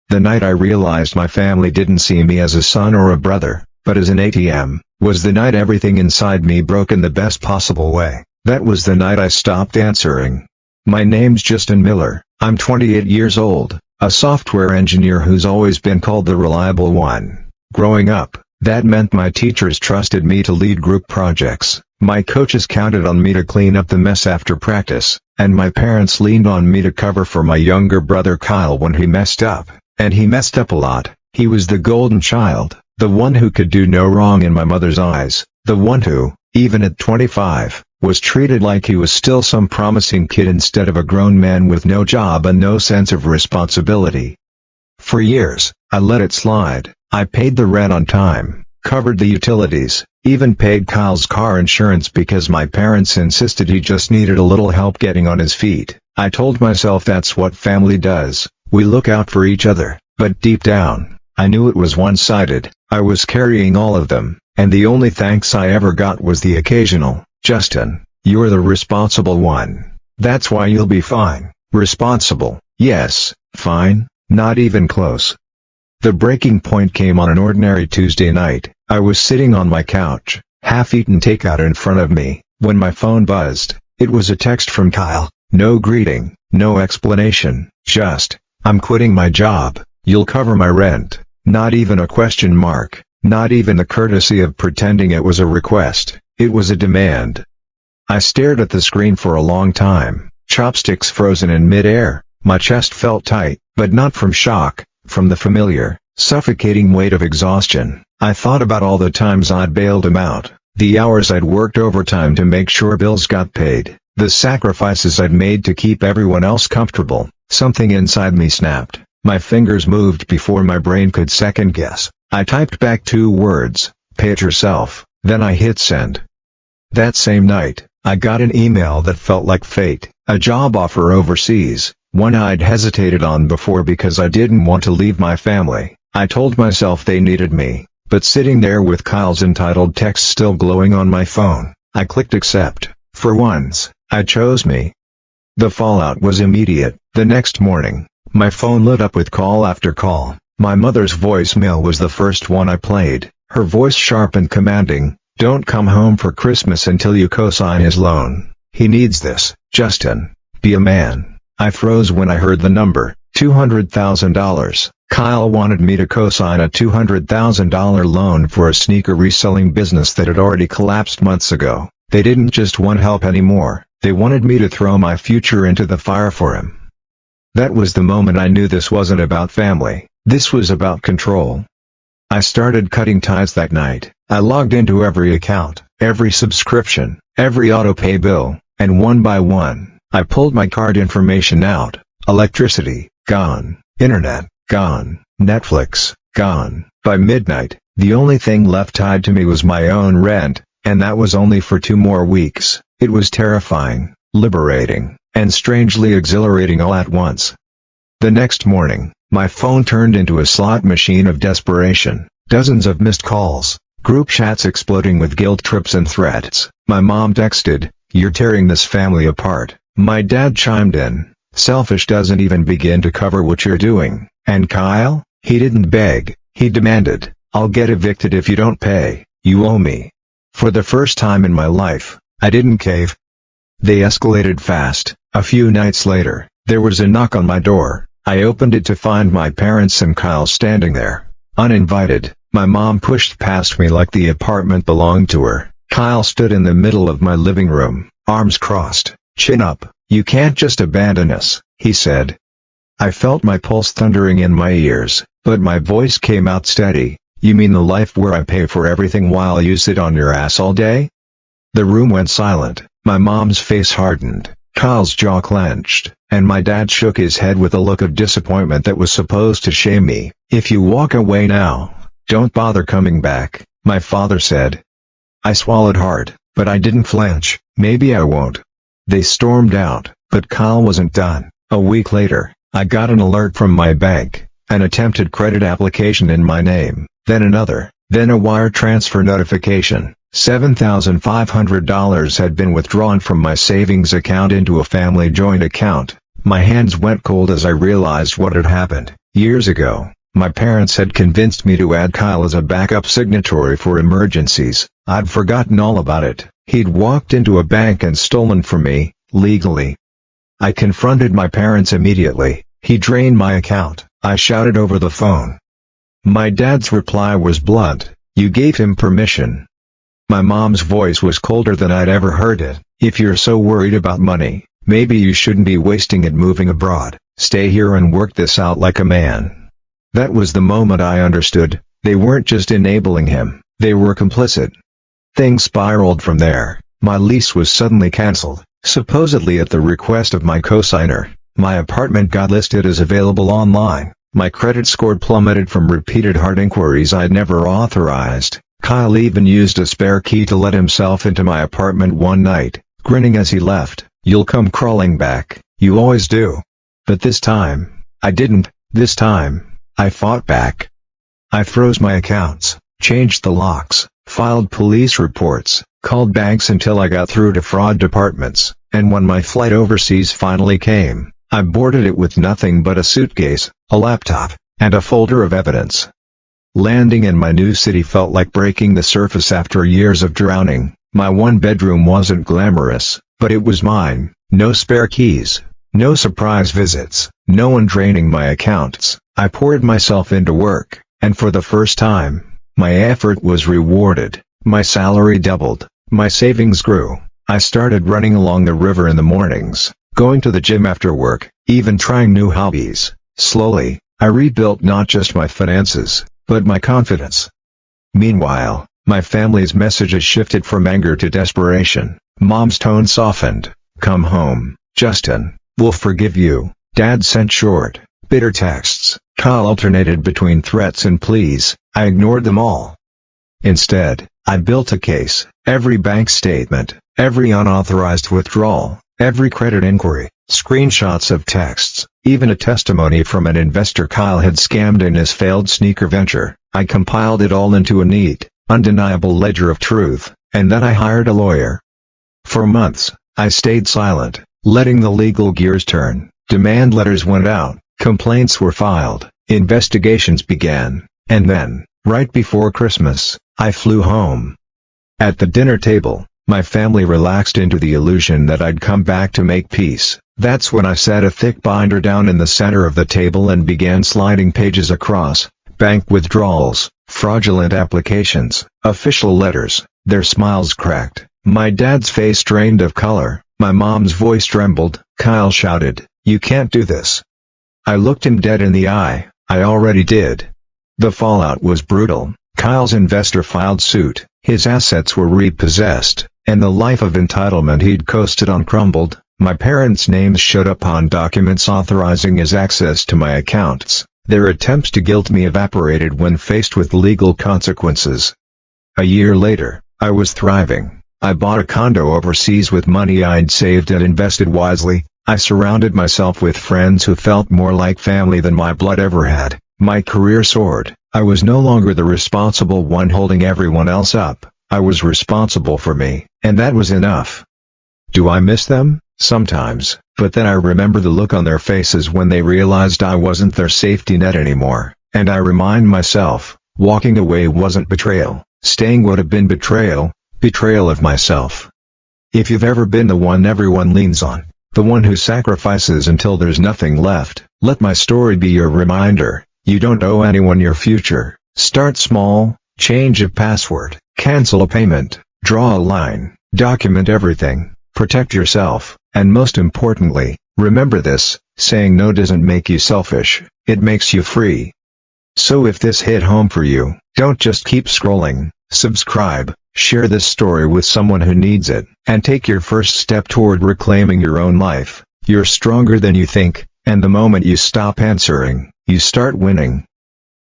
The night I realized my family didn't see me as a son or a brother, but as an ATM, was the night everything inside me broke in the best possible way. That was the night I stopped answering. My name's Justin Miller, I'm 28 years old, a software engineer who's always been called the reliable one. Growing up, that meant my teachers trusted me to lead group projects, my coaches counted on me to clean up the mess after practice, and my parents leaned on me to cover for my younger brother Kyle when he messed up. And he messed up a lot. He was the golden child, the one who could do no wrong in my mother's eyes, the one who, even at 25, was treated like he was still some promising kid instead of a grown man with no job and no sense of responsibility. For years, I let it slide. I paid the rent on time, covered the utilities, even paid Kyle's car insurance because my parents insisted he just needed a little help getting on his feet. I told myself that's what family does. We look out for each other, but deep down, I knew it was one-sided. I was carrying all of them, and the only thanks I ever got was the occasional, "Justin, you're the responsible one. That's why you'll be fine." Responsible, yes, fine, not even close. The breaking point came on an ordinary Tuesday night. I was sitting on my couch, half-eaten takeout in front of me, when my phone buzzed. It was a text from Kyle, no greeting, no explanation, just, "I'm quitting my job, you'll cover my rent." Not even a question mark, not even the courtesy of pretending it was a request, it was a demand. I stared at the screen for a long time, chopsticks frozen in mid-air. My chest felt tight, but not from shock, from the familiar, suffocating weight of exhaustion. I thought about all the times I'd bailed him out, the hours I'd worked overtime to make sure bills got paid, the sacrifices I'd made to keep everyone else comfortable. Something inside me snapped. My fingers moved before my brain could second guess. I typed back 2 words, "Pay it yourself," then I hit send. That same night, I got an email that felt like fate, a job offer overseas, one I'd hesitated on before because I didn't want to leave my family. I told myself they needed me, but sitting there with Kyle's entitled text still glowing on my phone, I clicked accept. For once, I chose me. The fallout was immediate. The next morning, my phone lit up with call after call. My mother's voicemail was the first one I played, her voice sharp and commanding, "Don't come home for Christmas until you co-sign his loan. He needs this, Justin. Be a man." I froze when I heard the number, $200,000. Kyle wanted me to co-sign a $200,000 loan for a sneaker reselling business that had already collapsed months ago. They didn't just want help anymore, they wanted me to throw my future into the fire for him. That was the moment I knew this wasn't about family, this was about control. I started cutting ties that night. I logged into every account, every subscription, every auto-pay bill, and one by one, I pulled my card information out. Electricity, gone. Internet, gone. Netflix, gone. By midnight, the only thing left tied to me was my own rent, and that was only for 2 more weeks. It was terrifying, liberating, and strangely exhilarating all at once. The next morning, my phone turned into a slot machine of desperation. Dozens of missed calls, group chats exploding with guilt trips and threats. My mom texted, "You're tearing this family apart." My dad chimed in, "Selfish doesn't even begin to cover what you're doing." And Kyle? He didn't beg, he demanded, "I'll get evicted if you don't pay, you owe me." For the first time in my life, I didn't cave. They escalated fast. A few nights later, there was a knock on my door. I opened it to find my parents and Kyle standing there. Uninvited, my mom pushed past me like the apartment belonged to her. Kyle stood in the middle of my living room, arms crossed, chin up. "You can't just abandon us," he said. I felt my pulse thundering in my ears, but my voice came out steady. "You mean the life where I pay for everything while you sit on your ass all day?" The room went silent. My mom's face hardened, Kyle's jaw clenched, and my dad shook his head with a look of disappointment that was supposed to shame me. "If you walk away now, don't bother coming back," my father said. I swallowed hard, but I didn't flinch. "Maybe I won't." They stormed out, but Kyle wasn't done. A week later, I got an alert from my bank, an attempted credit application in my name, then another, then a wire transfer notification. $7,500 had been withdrawn from my savings account into a family joint account. My hands went cold as I realized what had happened. Years ago, my parents had convinced me to add Kyle as a backup signatory for emergencies. I'd forgotten all about it. He'd walked into a bank and stolen from me, legally. I confronted my parents immediately. He drained my account, I shouted over the phone. My dad's reply was blunt, "You gave him permission." My mom's voice was colder than I'd ever heard it. "If you're so worried about money, maybe you shouldn't be wasting it moving abroad. Stay here and work this out like a man." That was the moment I understood. They weren't just enabling him, they were complicit. Things spiraled from there. My lease was suddenly cancelled, supposedly at the request of my co-signer. My apartment got listed as available online. My credit score plummeted from repeated hard inquiries I'd never authorized. Kyle even used a spare key to let himself into my apartment one night, grinning as he left. "You'll come crawling back, you always do." But this time, I didn't. This time, I fought back. I froze my accounts, changed the locks, filed police reports, called banks until I got through to fraud departments, and when my flight overseas finally came, I boarded it with nothing but a suitcase, a laptop, and a folder of evidence. Landing in my new city felt like breaking the surface after years of drowning. My one bedroom wasn't glamorous, but it was mine. No spare keys, no surprise visits, no one draining my accounts. I poured myself into work, and for the first time, my effort was rewarded. My salary doubled, my savings grew. I started running along the river in the mornings, going to the gym after work, even trying new hobbies. Slowly, I rebuilt not just my finances, but my confidence. Meanwhile, my family's messages shifted from anger to desperation. Mom's tone softened. "Come home, Justin, we'll forgive you." Dad sent short, bitter texts. Kyle alternated between threats and pleas. I ignored them all. Instead, I built a case. Every bank statement, every unauthorized withdrawal, every credit inquiry, screenshots of texts, even a testimony from an investor Kyle had scammed in his failed sneaker venture. I compiled it all into a neat, undeniable ledger of truth, and then I hired a lawyer. For months, I stayed silent, letting the legal gears turn. Demand letters went out, complaints were filed, investigations began, and then, right before Christmas, I flew home. At the dinner table, my family relaxed into the illusion that I'd come back to make peace. That's when I set a thick binder down in the center of the table and began sliding pages across. Bank withdrawals, fraudulent applications, official letters. Their smiles cracked. My dad's face drained of color. My mom's voice trembled. Kyle shouted, "You can't do this." I looked him dead in the eye. I already did. The fallout was brutal. Kyle's investor filed suit, his assets were repossessed, and the life of entitlement he'd coasted on crumbled. My parents' names showed up on documents authorizing his access to my accounts. Their attempts to guilt me evaporated when faced with legal consequences. A year later, I was thriving. I bought a condo overseas with money I'd saved and invested wisely. I surrounded myself with friends who felt more like family than my blood ever had. My career soared. I was no longer the responsible one holding everyone else up. I was responsible for me, and that was enough. Do I miss them? Sometimes, but then I remember the look on their faces when they realized I wasn't their safety net anymore, and I remind myself, walking away wasn't betrayal, staying would have been betrayal of myself. If you've ever been the one everyone leans on, the one who sacrifices until there's nothing left, let my story be your reminder. You don't owe anyone your future. Start small, change a password, cancel a payment, draw a line, document everything, protect yourself, and most importantly, remember this, saying no doesn't make you selfish, it makes you free. So if this hit home for you, don't just keep scrolling, subscribe, share this story with someone who needs it, and take your first step toward reclaiming your own life. You're stronger than you think, and the moment you stop answering, you start winning.